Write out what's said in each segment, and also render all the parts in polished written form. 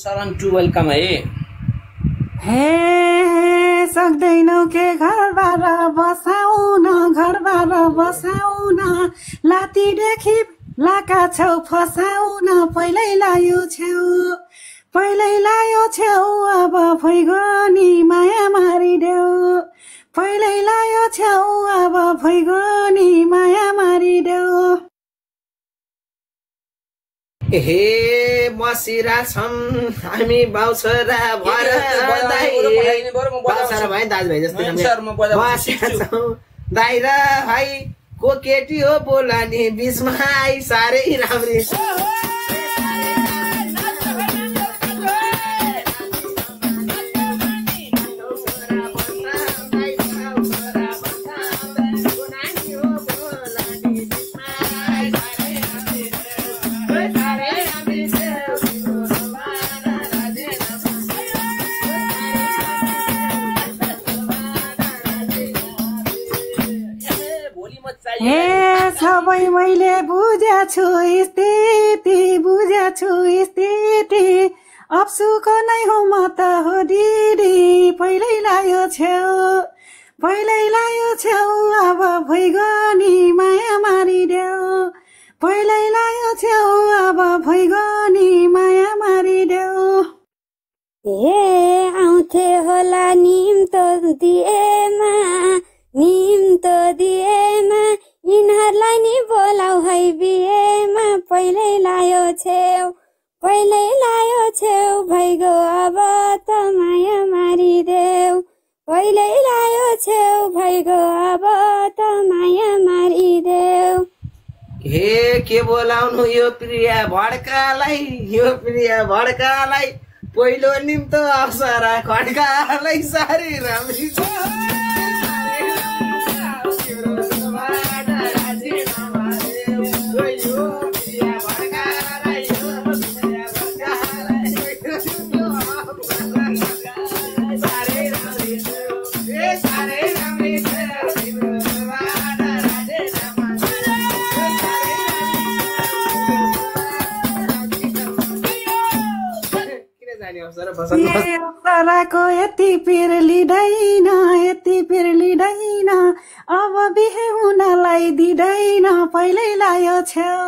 Saran to welcome हे सक्दैनौ के घरबार बसाउन लातीदेखि लाका छेउ फसाउन पहिल्यै लायो छेउ अब भइगनी माया मारिदेऊ पहिल्यै लायो छेउ अब भइगनी माया मारिदेऊ हे मसिरा छम हामी बाउछरा भएर बाउछरा भाइ दाजुभाइ जस्तै दाइ र भाइ को केटी हो बोलानी बिचमा आई साह्रै राम्री हे सबै मैले बुझेछु स्थिति अप्सुको नै हो म त हो दिदी पहिल्यै लायो छेउ अब भइगनी माया मारिदेऊ पहिल्यै लायो छेउ अब भइगनी माया मारिदेऊ हे आउँथे होला निम त दिएमा यिनीहरूलाई नि बोलाउ है बिहेमा पहिल्यै लायो छेउ भइगयो अब त माया मारिदेऊ पहिल्यै लायो छेउ भइगयो अब त माया मारिदेऊ हे के बोलाउनु यो प्रिया भड्कालाई पहिलो निम्तो अप्सरा खड्कालाई साह्रै राम्री अप्सराको यति पिर लिँदैन अब बिहे हुनलाई दिँदैन पहिल्यै लायो छेउ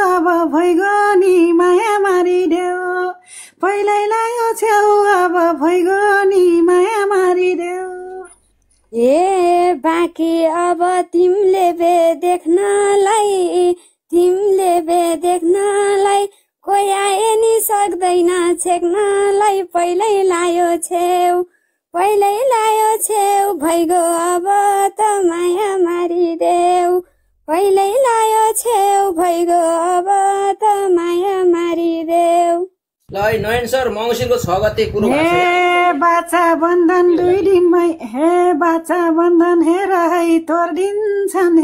अब भइगनी माया मारिदेऊ पहिल्यै लायो छेउ अब भइगनी माया मारिदेऊ ए बाँकी अब तिमीले बे देख्नलाई कोही आए नि सक्दैन छेक्नलाई पहिल्यै लायो छेउ भइगयो अब त माया मारिदेऊ पहिल्यै लायो छेउ भइगयो अब त माया मारिदेऊ ल है नयन सर मङ्सिरको 6 गते कुरो हे बाचा बन्धन 2 दिनमै हेर है तोर्दिन्छन्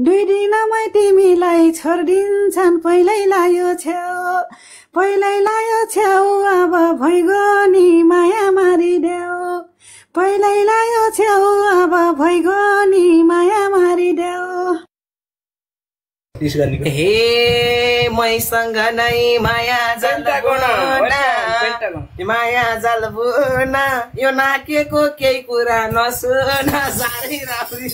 2 दिनमै तिमीलाई छोड्दिन्छन् पहिल्यै लायो छेउ अब भइगनी माया मारिदेऊ पहिल्यै लायो छेउ अब भइगनी माया मारिदेऊ हे मैसँग नै माया जाल बुना यो नाकेको केही कुरा नसुन साह्रै राम्री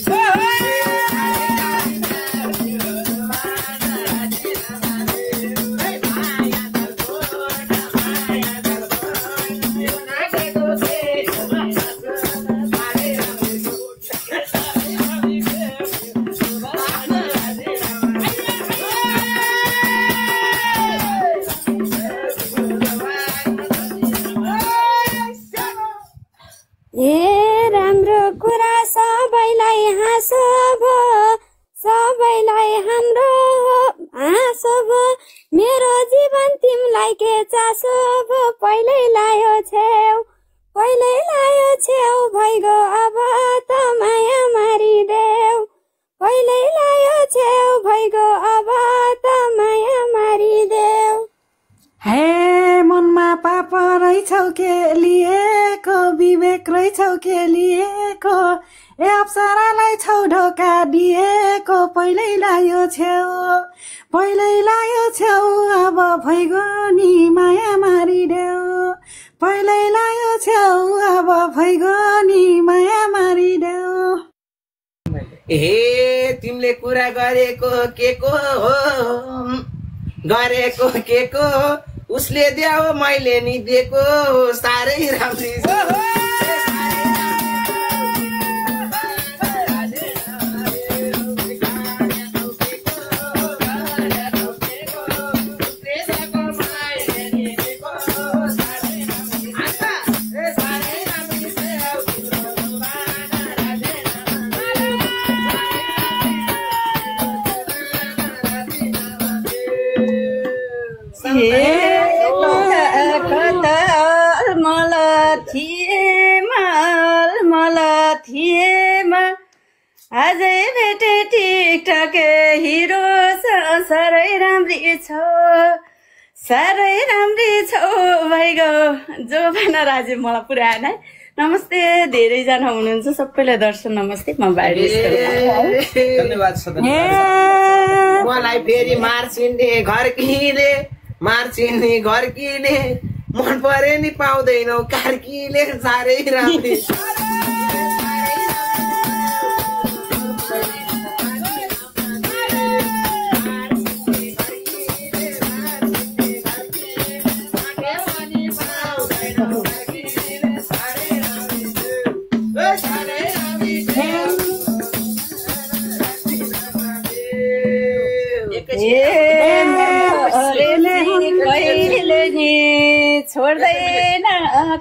राम्रो कुरा सबैलाई हाँसो भो सबैलाई हाम्रो हाँसो भो मेरो जीवन तिमीलाई के चासो भो पहिल्यै लायो छेउ भइगयो अब त माया मारिदेऊ पहिल्यै लायो छेउ भइगयो अब त माया मारिदेऊ हे मनमा पाप रहेछौ के लिएको विवेक रहेछौ के लिएको ए अप्सरालाई छौ ढोका दिएको पहिल्यै लायो छेउ अब भइगयो नि माया मारिदेऊ पहिल्यै लायो छेउ अब भइगयो नि माया मारिदेऊ ए तिमीले कुरा गरेको के को हो गरेको के को उसले द्याओ मैले नि दिएको साह्रै राम्री छ आजै भेटे टिकटक हिरो साह्रै राम्री छौ भइगयो जो भन राजे मलाई पुरा आएन है नमस्ते धेरैजना हुनुहुन्छ सबैलाई दर्शन नमस्ते म बाहिर मलाई फेरि मार्चिने घर किने मन परे नि पाउँदैनौ कार्कीले साह्रै राम्री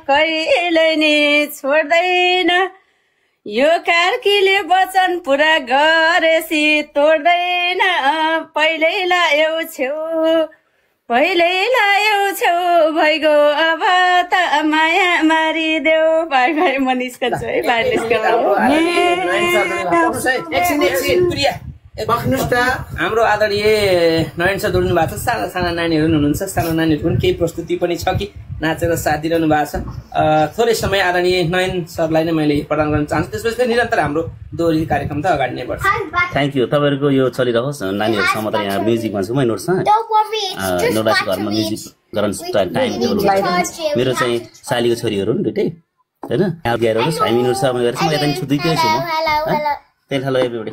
कहिले नि छोड्दैन यो कार्कीले वचन पुरा गरेसी तोड्दैन पहिल्यै लायो छेउ भइगयो अब त माया मारिदेऊ बाई बाई म निस्कन्छु है बाहिर हाम्रो आदरणीय नयन सर जोड्नु भएको छ साना नानीहरू हुनुहुन्छ साना नानीहरूको पनि केही प्रस्तुति पनि छ कि नाचेर साथ दिइरहनु भएको छ थोरै समय आदरणीय नयन सरलाई नै मैले प्रदान गर्न चाहन्छु त्यसपछि निरन्तर हाम्रो दोहोरी कार्यक्रम त अगाडि नै बढ्छ थ्याङ्क यू तपाईँहरूको यो चलिरहोस् नानीहरूसँग त यहाँ म्युजिकमा छु म नोट्समा नोटाको घरमा म्युजिक गराउनु टाइम टेबल मेरो चाहिँ सालीको छोरीहरू नि दुइटै होइन यहाँ गएर हामी नोट्समा गरेर यता नि छुट्टै छु म त्यही हेलो एभ्रीबडी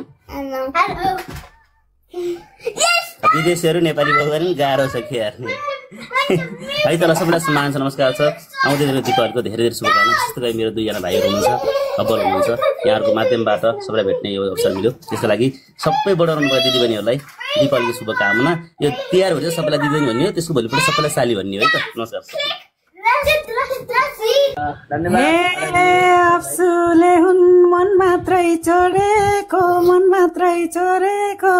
विदेशीहरू नेपाली बोल्दा नि गाह्रो छ के यार है त सबैलाई सम्मान छ नमस्कार छ आउँदै गरेको दिपावलीको धेरै धेरै शुभकामना जस्तो गरी मेरो दुईजना भाइहरू हुनुहुन्छ अब्बल हुनुहुन्छ यहाँहरूको माध्यमबाट सबैलाई भेट्ने यो अवसर मिल्यो त्यसको लागि सबै बढाउनुभयो दिदीबहिनीहरूलाई दिपावलीको शुभकामना यो तिहार भन्छ सबैलाई दिदीबहिनी भन्ने हो त्यसको भोलिपल्ट सबैलाई साली भन्ने हो है त नमस्कार अप्सुले हुन् मन मात्रै चोरेको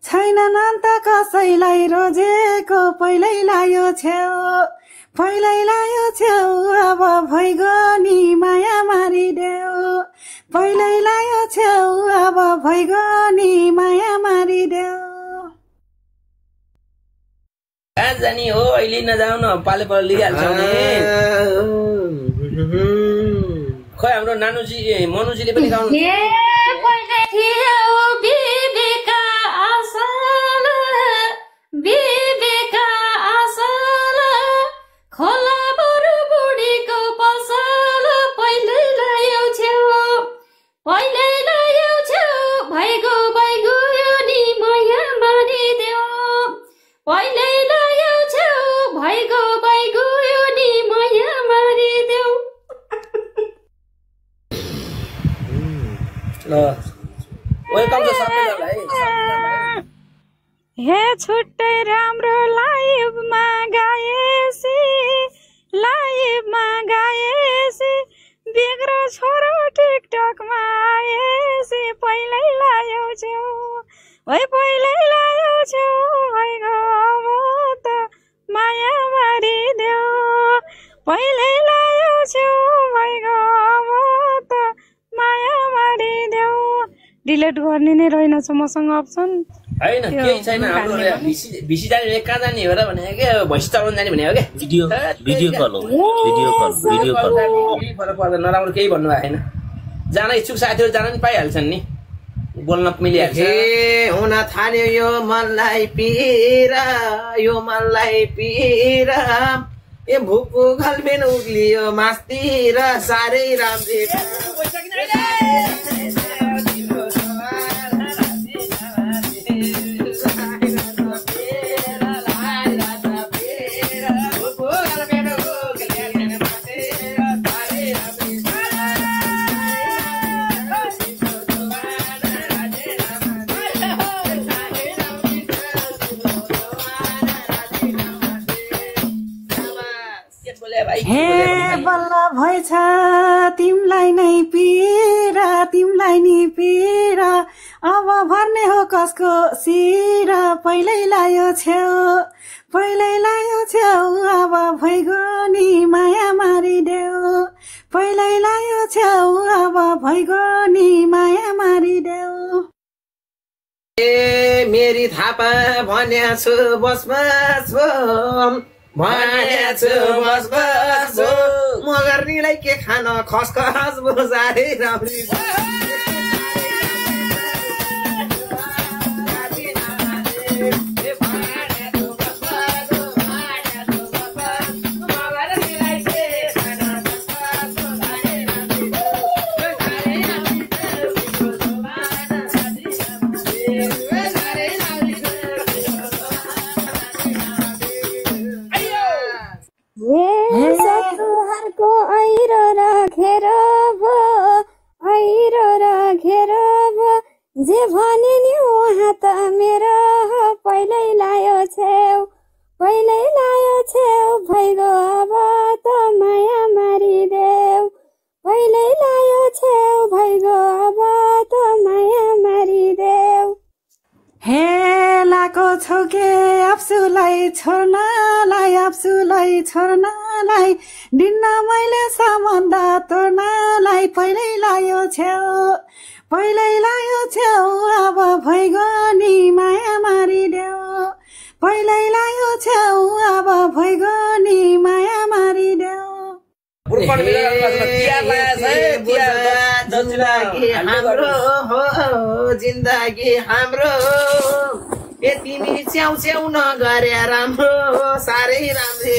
छैन अन्त कसैलाई रोजेको पहिल्यै लायो छेउ अब भइगयो नि माया मारिदेऊ पहिल्यै लायो छेउ अब भइगयो नि माया मारिदेऊ कहाँ जाने हो अहिले नजाऊ न पाले पालो लिइहाल्छौ नि खै हाम्रो नानुजी मनुजीले पनि गाउनु खोला बरु बुढीको पसल पहिल्यै लायो छेउ भइगयो नि माया मारिदेऊ पहिल्यै लायो छेउ भइगयो नि माया मारिदेऊ वेलकम टु सबैलाई हे छुट्टै राम्रो लाइभमा गाएसी बिग्र छोरो टिकटकमा आएसी पहिल्यै लायो छेउ भइगयो अब त माया मारिदेऊ पहिल्यै लायो छेउ भइगयो अब त माया मारिदेऊ डिलिट गर्ने नै रहेनछ मसँग अप्सन हैन केही छैन हाम्रो भिसी जाने कहाँ जाने हो र भने के भोइस चलाउन जाने भने हो के भिडियो कल फरक पर्दैन नराम्रो केही भन्नु भएको छैन जान इच्छुक साथीहरू जान नि पाइहाल्छन् नि बोल्न मिलिहाल्छ। हे हुन थाल्यो यो मलाई पिरा, यो मलाई पिरा, ए भुकु घलबेन उक्लियो मास्तिर साह्रै राम्री। हे बल्ल भएछ तिमलाई नै पीरा, तिमलाई नि पीरा, अब भर्ने हो कसको सिरा, पहिल्यै लायो छेउ, पहिल्यै लायो छेउ, अब भइगयो नि माया मारिदेऊ, पहिल्यै लायो छेउ, अब भइगयो नि माया मारिदेऊ। ए मेरी थापा भन्या छु बस बस भन्या छु बस बस मगर निलाई के खान खसखस साह्रै राम्री। शत्रुहरूको ऐरो राखेर भो, ऐरो राखेर भो, जे भने नि उहाँ त मेरो पहिल्यै लायो छेउ, पहिल्यै लायो छेउ, भइगयो अब त माया मारिदेऊ, पहिल्यै लायो छेउ, भइगयो अब त माया मारिदेऊ। हे लाको छौ के आफसुलाई छोड्नलाई, आफसुलाई छोड्नलाई, दिन्न मैले सम्बन्ध तोड्नलाई, पहिल्यै लायो छेउ, पहिल्यै लायो छेउ, अब भइगयो नि माया मारिदेऊ, पहिल्यै लायो छेउ, अब भइगयो नि माया मारिदेऊ। हाम्रो हो जिन्दगी हाम्रो, ए तिमी च्याउ च्याउ नगरे राम्रो साह्रै राम्री।